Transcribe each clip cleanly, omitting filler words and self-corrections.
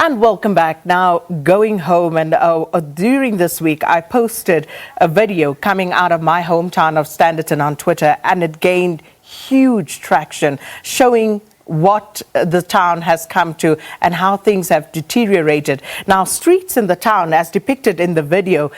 And welcome back. Now, going home, and during this week, I posted a video coming out of my hometown of Standerton on Twitter, and it gained huge traction, showing what the town has come to and how things have deteriorated. Now, streets in the town, as depicted in the video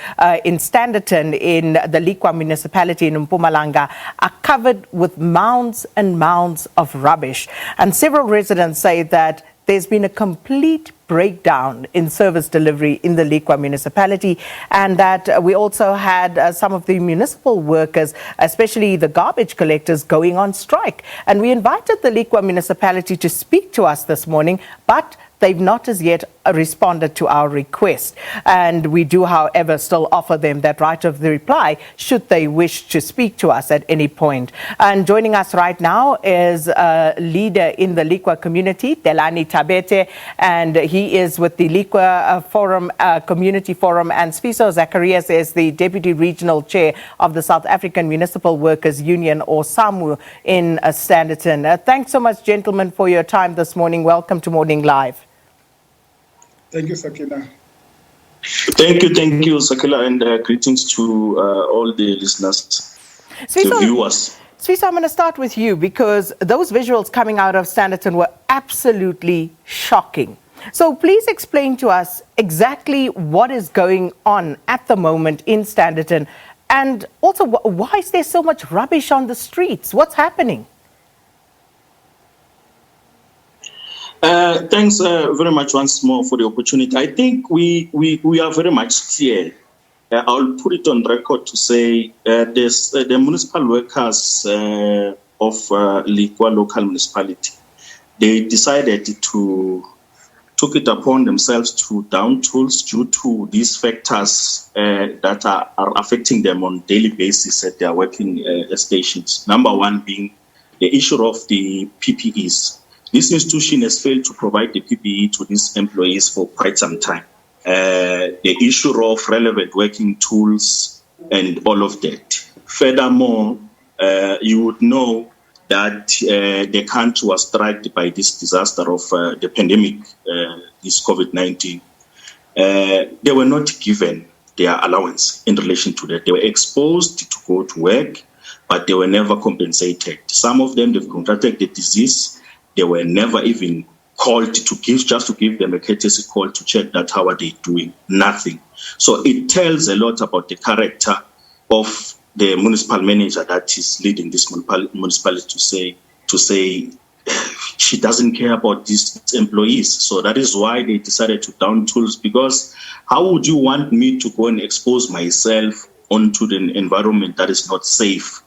in Standerton in the Lekwa municipality in Mpumalanga, are covered with mounds and mounds of rubbish. And several residents say that there's been a complete breakdown in service delivery in the Lekwa municipality, and that we also had some of the municipal workers, especially the garbage collectors, going on strike. And we invited the Lekwa municipality to speak to us this morning, but they've not as yet responded to our request. And we do, however, still offer them that right of the reply should they wish to speak to us at any point. And joining us right now is a leader in the Lekwa community, Delani Tabete, and he is with the Lekwa Forum, Community Forum, and Sfiso Zacharias is the Deputy Regional Chair of the South African Municipal Workers Union, or SAMWU, in Standerton. Thanks so much, gentlemen, for your time this morning. Welcome to Morning Live. Thank you, Sakila. Thank you, Sakila, and greetings to all the listeners, to viewers. Sfiso, I'm going to start with you because those visuals coming out of Standerton were absolutely shocking. So please explain to us exactly what is going on at the moment in Standerton, and also why is there so much rubbish on the streets? What's happening? Thanks very much once more for the opportunity. I think we are very much clear. I'll put it on record to say the municipal workers of Lekwa local municipality, they decided to took it upon themselves to down tools due to these factors that are affecting them on daily basis at their working stations. Number one being the issue of the PPEs. This institution has failed to provide the PPE to these employees for quite some time. The issue of relevant working tools and all of that. Furthermore, you would know that the country was struck by this disaster of the pandemic, this COVID-19. They were not given their allowance in relation to that. They were exposed to go to work, but they were never compensated. Some of them, they've contracted the disease. They were never even called to give them a courtesy call to check that how are they doing. Nothing. So it tells a lot about the character of the municipal manager that is leading this municipality to say she doesn't care about these employees. So that is why they decided to down tools, because how would you want me to go and expose myself onto the environment that is not safe?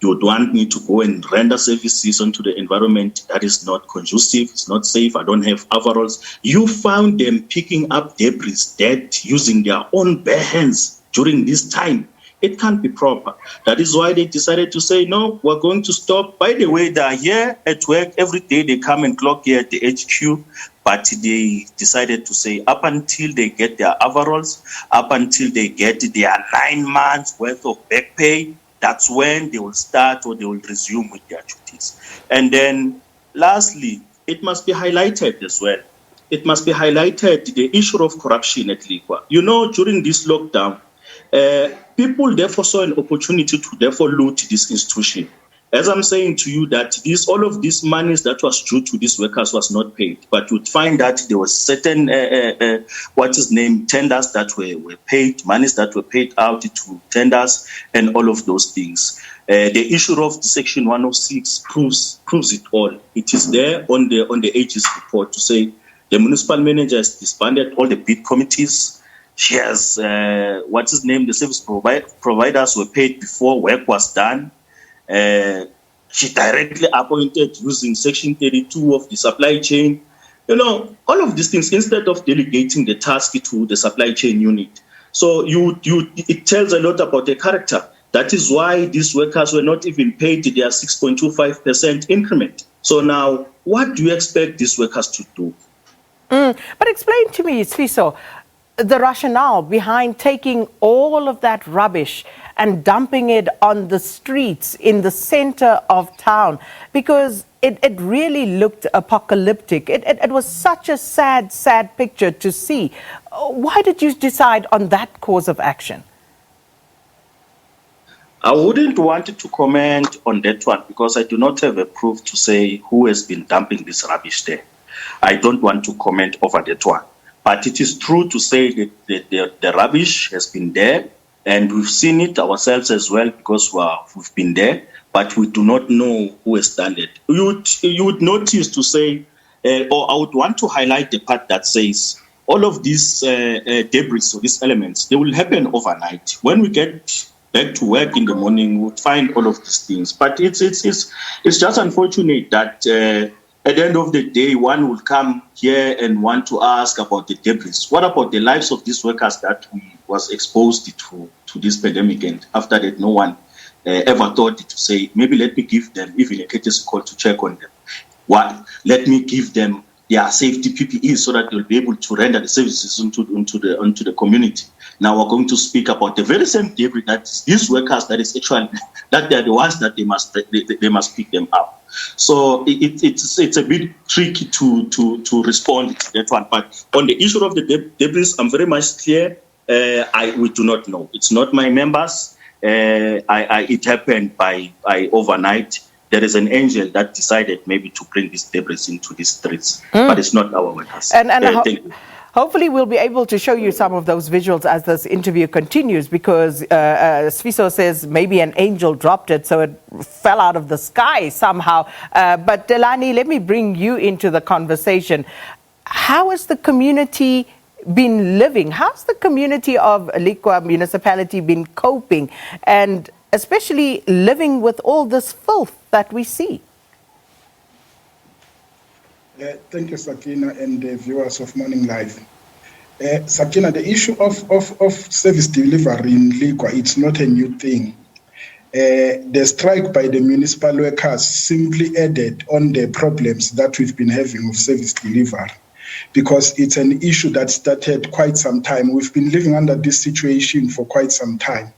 You would want me to go and render services onto the environment that is not conducive, it's not safe, I don't have overalls. You found them picking up debris, dead, using their own bare hands during this time. It can't be proper. That is why they decided to say, no, we're going to stop. By the way, they are here at work every day. They come and clock here at the HQ. But they decided to say up until they get their overalls, up until they get their 9 months worth of back pay, that's when they will start or they will resume with their duties. And then lastly, it must be highlighted as well. It must be highlighted the issue of corruption at Lekwa. You know, during this lockdown, people therefore saw an opportunity to therefore loot this institution. As I'm saying to you that all of these monies that was due to these workers was not paid, but you'd find that there was certain tenders that were paid, monies that were paid out to tenders, and all of those things. The issue of Section 106 proves it all. It is there on the AG's report to say the municipal manager has disbanded all the bid committees. She has the service providers were paid before work was done. She directly appointed using Section 32 of the supply chain. You know, all of these things, instead of delegating the task to the supply chain unit. So it tells a lot about the character. That is why these workers were not even paid their 6.25% increment. So now, what do you expect these workers to do? But explain to me, Sfiso, the rationale behind taking all of that rubbish and dumping it on the streets in the center of town? Because it really looked apocalyptic. It was such a sad, sad picture to see. Why did you decide on that course of action? I wouldn't want to comment on that one because I do not have a proof to say who has been dumping this rubbish there. I don't want to comment over that one. But it is true to say that the rubbish has been there, and we've seen it ourselves as well because we've been there, but we do not know who has done it. You would notice to say, or I would want to highlight the part that says all of these debris or these elements, they will happen overnight. When we get back to work in the morning, we'll find all of these things. But it's just unfortunate that at the end of the day, one will come here and want to ask about the debris. What about the lives of these workers that we was exposed to this pandemic, and after that, no one ever thought to say, maybe let me give them even a courtesy call to check on them. Let me give them their safety PPE so that they'll be able to render the services into the community. Now we're going to speak about the very same debris that is these workers that is actually that they're the ones that they must pick them up. So it's a bit tricky to respond to that one. But on the issue of the debris, I'm very much clear. We do not know. It's not my members. It happened by overnight. There is an angel that decided maybe to bring this debris into the streets, but it's not our workers. Hopefully we'll be able to show you some of those visuals as this interview continues, because Sfiso says maybe an angel dropped it, so it fell out of the sky somehow. But Delani, let me bring you into the conversation. How has the community been living? How's the community of Lekwa municipality been coping, and especially living with all this filth that we see? Thank you, Sakina, and the viewers of Morning Live. Sakina, the issue of service delivery in Lekwa, it's not a new thing. The strike by the municipal workers simply added on the problems that we've been having of service delivery, because it's an issue that started quite some time. We've been living under this situation for quite some time.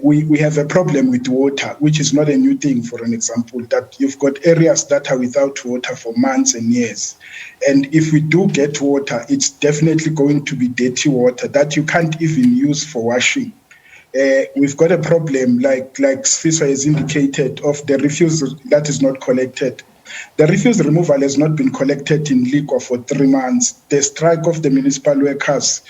We have a problem with water, which is not a new thing, for an example, that you've got areas that are without water for months and years. And if we do get water, it's definitely going to be dirty water that you can't even use for washing. We've got a problem, like Sfiso has indicated, of the refuse that is not collected. The refuse removal has not been collected in Lekwa for 3 months. The strike of the municipal workers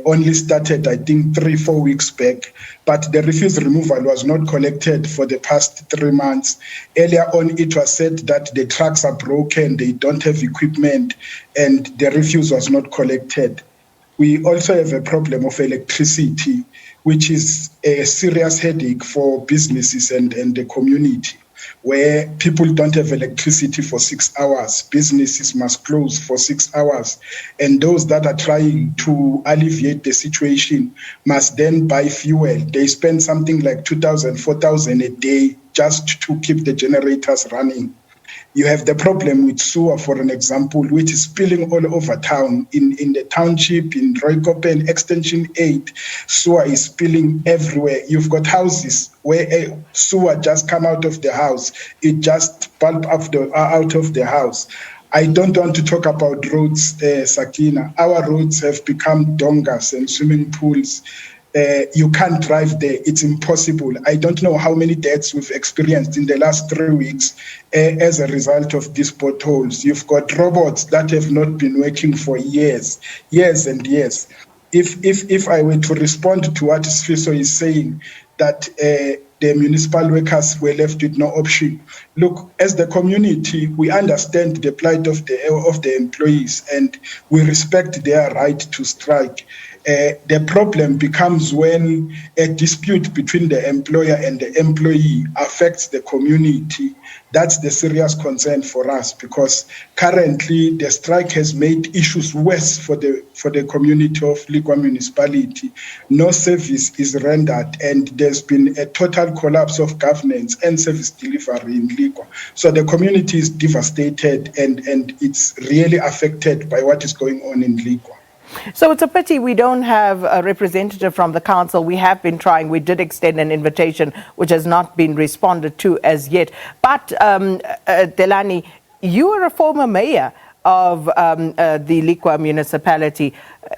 only started, I think, 3-4 weeks back, but the refuse removal was not collected for the past 3 months. Earlier on, it was said that the trucks are broken, they don't have equipment, and the refuse was not collected. We also have a problem of electricity, which is a serious headache for businesses and the community, where people don't have electricity for 6 hours. Businesses must close for 6 hours. And those that are trying to alleviate the situation must then buy fuel. They spend something like 2,000, 4,000 a day just to keep the generators running. You have the problem with sewer, for an example, which is spilling all over town. In the township, in Rooikoppen, Extension 8, sewer is spilling everywhere. You've got houses where a sewer just come out of the house. It just pulp out of the house. I don't want to talk about roads, Sakina. Our roads have become dongas and swimming pools. You can't drive there. It's impossible. I don't know how many deaths we've experienced in the last 3 weeks as a result of these potholes. You've got robots that have not been working for years and years. If I were to respond to what Sfiso is saying, that the municipal workers were left with no option. Look, as the community, we understand the plight of the employees, and we respect their right to strike. The problem becomes when a dispute between the employer and the employee affects the community. That's the serious concern for us, because currently the strike has made issues worse for the community of Lekwa municipality. No service is rendered, and there's been a total collapse of governance and service delivery in Lekwa. So the community is devastated, and it's really affected by what is going on in Lekwa. So it's a pity we don't have a representative from the council. We have been trying. We did extend an invitation, which has not been responded to as yet. But Delani, you are a former mayor of the Lekwa municipality.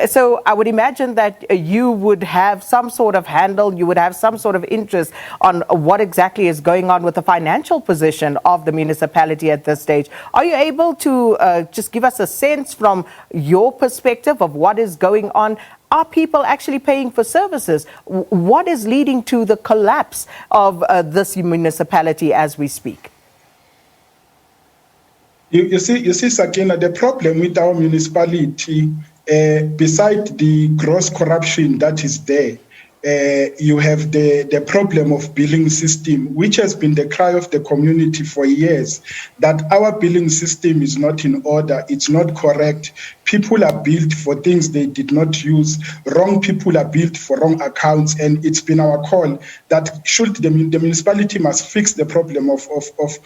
So I would imagine that you would have some sort of handle, you would have some sort of interest on what exactly is going on with the financial position of the municipality at this stage. Are you able to just give us a sense from your perspective of what is going on? Are people actually paying for services? What is leading to the collapse of this municipality as we speak? You see, Sakina, the problem with our municipality, beside the gross corruption that is there, you have the problem of billing system, which has been the cry of the community for years, that our billing system is not in order, it's not correct. People are billed for things they did not use. Wrong people are billed for wrong accounts, and it's been our call that should the municipality must fix the problem of the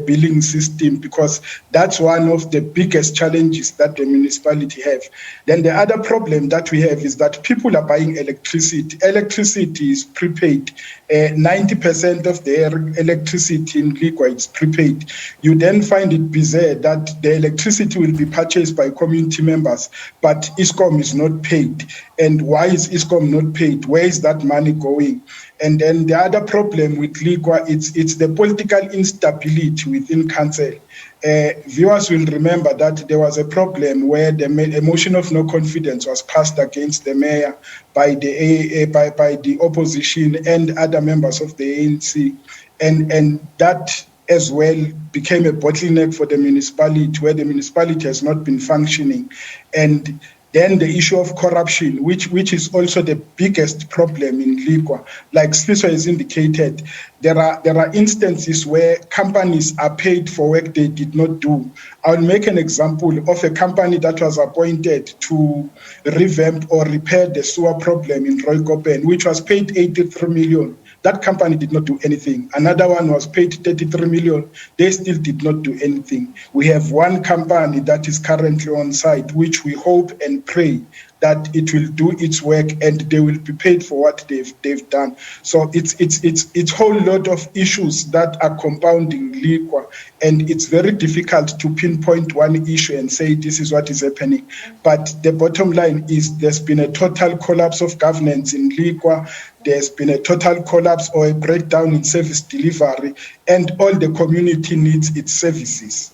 billing system, because that's one of the biggest challenges that the municipality have. Then the other problem that we have is that people are buying electricity. Electricity is prepaid. 90% of their electricity in Lekwa is prepaid. You then find it bizarre that the electricity will be purchased by community members, but Eskom is not paid. And why is Eskom not paid? Where is that money going? And then the other problem with Lekwa, it's the political instability within council. Viewers will remember that there was a problem where the motion of no confidence was passed against the mayor by the opposition and other members of the ANC, and that as well became a bottleneck for the municipality, where the municipality has not been functioning. And then the issue of corruption, which is also the biggest problem in Lekwa. Like Sliso has indicated, there are instances where companies are paid for work they did not do. I'll make an example of a company that was appointed to revamp or repair the sewer problem in Rooikompen, which was paid 83 million. That company did not do anything. Another one was paid 33 million. They still did not do anything. We have one company that is currently on site, which we hope and pray that it will do its work and they will be paid for what they've done. So it's whole lot of issues that are compounding Lekwa, and it's very difficult to pinpoint one issue and say this is what is happening. But the bottom line is there's been a total collapse of governance in Lekwa. There's been a total collapse or a breakdown in service delivery, and all the community needs its services.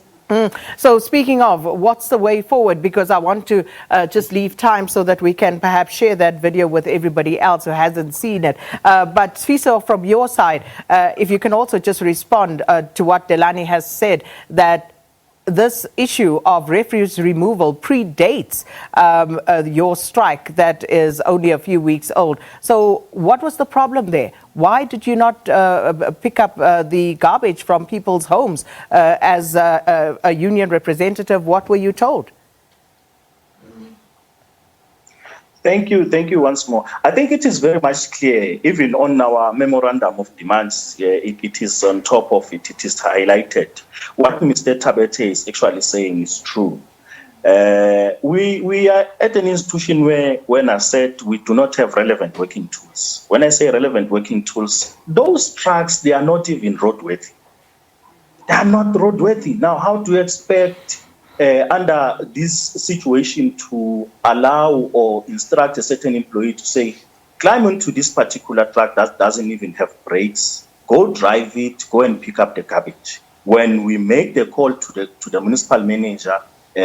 So speaking of, what's the way forward? Because I want to just leave time so that we can perhaps share that video with everybody else who hasn't seen it. But Sfiso, from your side, if you can also just respond to what Delani has said, that this issue of refuse removal predates your strike that is only a few weeks old. So what was the problem there? Why did you not pick up the garbage from people's homes as a union representative? What were you told? Thank you once more. I think it is very much clear, even on our memorandum of demands, it is on top of it, it is highlighted. What Mr. Thabethe is actually saying is true. We are at an institution where, when I said we do not have relevant working tools, when I say relevant working tools, those trucks, they are not even roadworthy. They are not roadworthy. Now, how do you expect under this situation to allow or instruct a certain employee to say, climb onto this particular truck that doesn't even have brakes, go drive it, go and pick up the garbage? When we make the call to the municipal manager,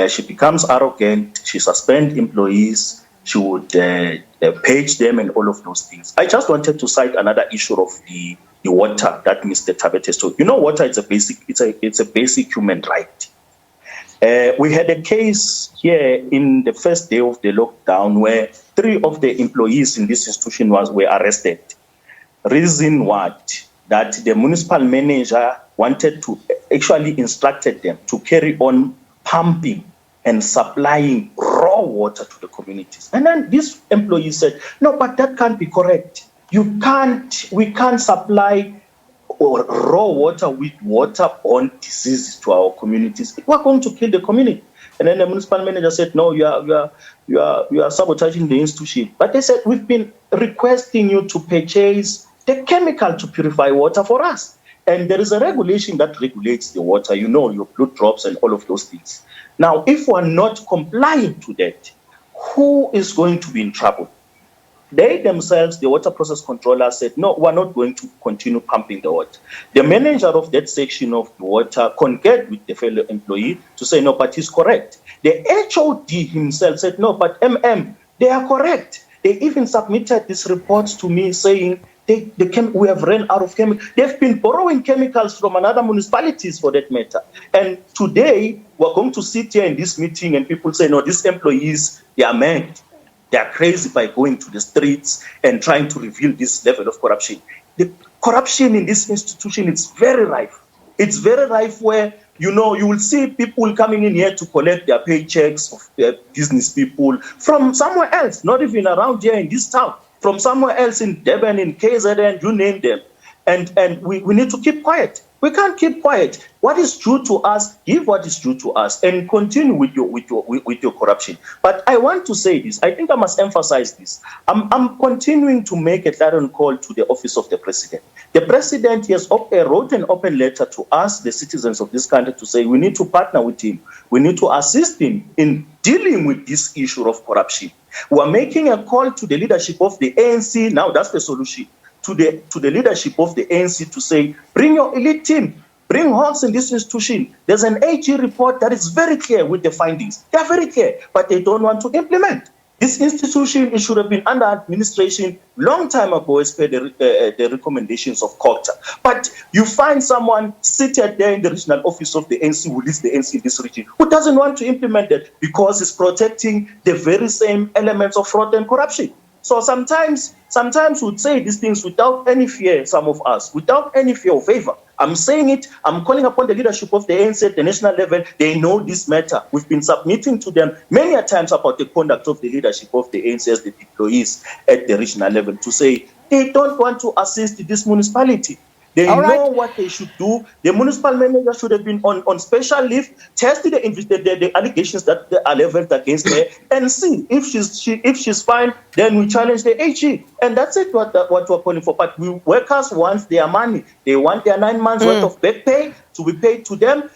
she becomes arrogant, she suspends employees, she would page them and all of those things. I just wanted to cite another issue of the water that Mr. Thabethe told. You know, water is it's a basic human right. We had a case here in the first day of the lockdown where 3 of the employees in this institution were arrested. Reason what? That the municipal manager wanted to actually instructed them to carry on pumping and supplying raw water to the communities. And then this employee said, no, but that can't be correct. We can't supply or raw water with waterborne diseases to our communities, we're going to kill the community. And then the municipal manager said, no, you are sabotaging the institution. But they said, we've been requesting you to purchase the chemical to purify water for us. And there is a regulation that regulates the water, your blood drops and all of those things. Now, if we're not complying to that, who is going to be in trouble? They themselves, the water process controller, said, no, we're not going to continue pumping the water. The manager of that section of the water concurred with the fellow employee to say, no, but he's correct. The HOD himself said, no, but they are correct. They even submitted this report to me saying, we have run out of chemicals. They've been borrowing chemicals from another municipalities for that matter. And today, we're going to sit here in this meeting and people say, no, these employees, they are mad. They are crazy by going to the streets and trying to reveal this level of corruption. The corruption in this institution is very rife. It's very rife where, you will see people coming in here to collect their paychecks of their business people from somewhere else, not even around here in this town, from somewhere else in Durban, in KZN, you name them. And we need to keep quiet. We can't keep quiet. What is due to us, give what is due to us, and continue with your corruption. But I want to say this. I think I must emphasize this. I'm continuing to make a clarion call to the office of the president. The president wrote an open letter to us, the citizens of this country, to say we need to partner with him. We need to assist him in dealing with this issue of corruption. We are making a call to the leadership of the ANC. Now that's the solution. To the leadership of the ANC to say, bring your elite team, bring Hawks in this institution. There's an AG report that is very clear with the findings. They are very clear, but they don't want to implement. This institution, it should have been under administration long time ago as per the recommendations of COGTA. But you find someone seated there in the regional office of the ANC who leads the ANC in this region who doesn't want to implement it because it's protecting the very same elements of fraud and corruption. So sometimes we'd say these things without any fear, some of us, without any fear or favor. I'm saying it, I'm calling upon the leadership of the ANC at the national level. They know this matter. We've been submitting to them many a times about the conduct of the leadership of the ANC as the employees at the regional level to say they don't want to assist this municipality. They know what they should do. The municipal manager should have been on special leave, test the allegations that are leveled against her, and see if she's fine. Then we challenge the AG, and that's it. What we're calling for. But workers want their money. They want their 9 months worth of back pay to be paid to them.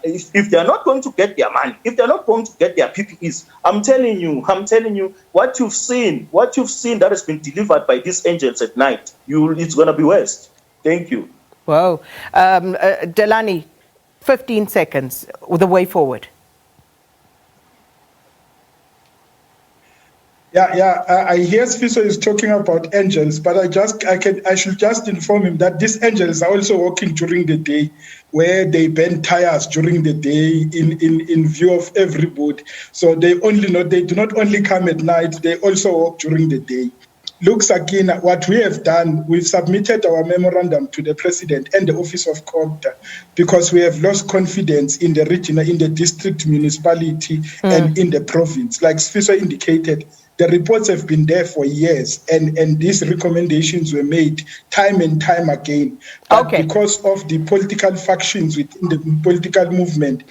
If they're not going to get their money, if they're not going to get their PPEs, I'm telling you, what you've seen that has been delivered by these angels at night, it's going to be worse. Thank you. Whoa. Delani, 15 seconds, the way forward. I hear Sfiso is talking about angels, but I should just inform him that these angels are also working during the day, where they burn tires during the day in view of everybody. So they do not only come at night, they also work during the day. Look, Sakina, what we have done, we've submitted our memorandum to the president and the office of COGTA because we have lost confidence in the regional, in the district municipality and in the province. Like Sfiso indicated, the reports have been there for years and these recommendations were made time and time again. But because of the political factions within the political movement,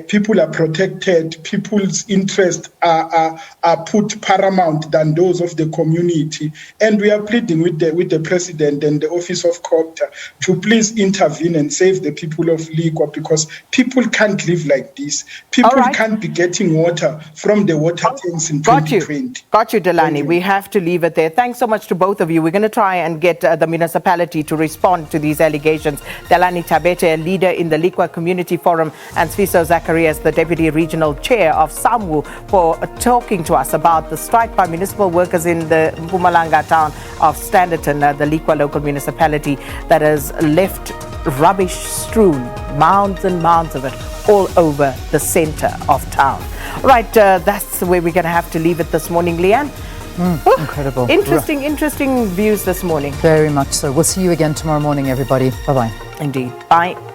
people are protected, people's interests are put paramount than those of the community. And we are pleading with the president and the office of COGTA to please intervene and save the people of Lekwa because people can't live like this. People can't be getting water from the water tanks in 2020. Got you, Delani. We have to leave it there. Thanks so much to both of you. We're going to try and get the municipality to respond to these allegations. Delani Tabete, a leader in the Lekwa Community Forum, and Sfiso Zacharias, the Deputy Regional Chair of SAMWU, for talking to us about the strike by municipal workers in the Mpumalanga town of Standerton, the Lekwa local municipality that has left rubbish strewn, mounds and mounds of it, all over the center of town. Right, that's where we're going to have to leave it this morning, Leanne. Incredible. Interesting views this morning. Very much so. We'll see you again tomorrow morning, everybody. Bye-bye. Indeed. Bye.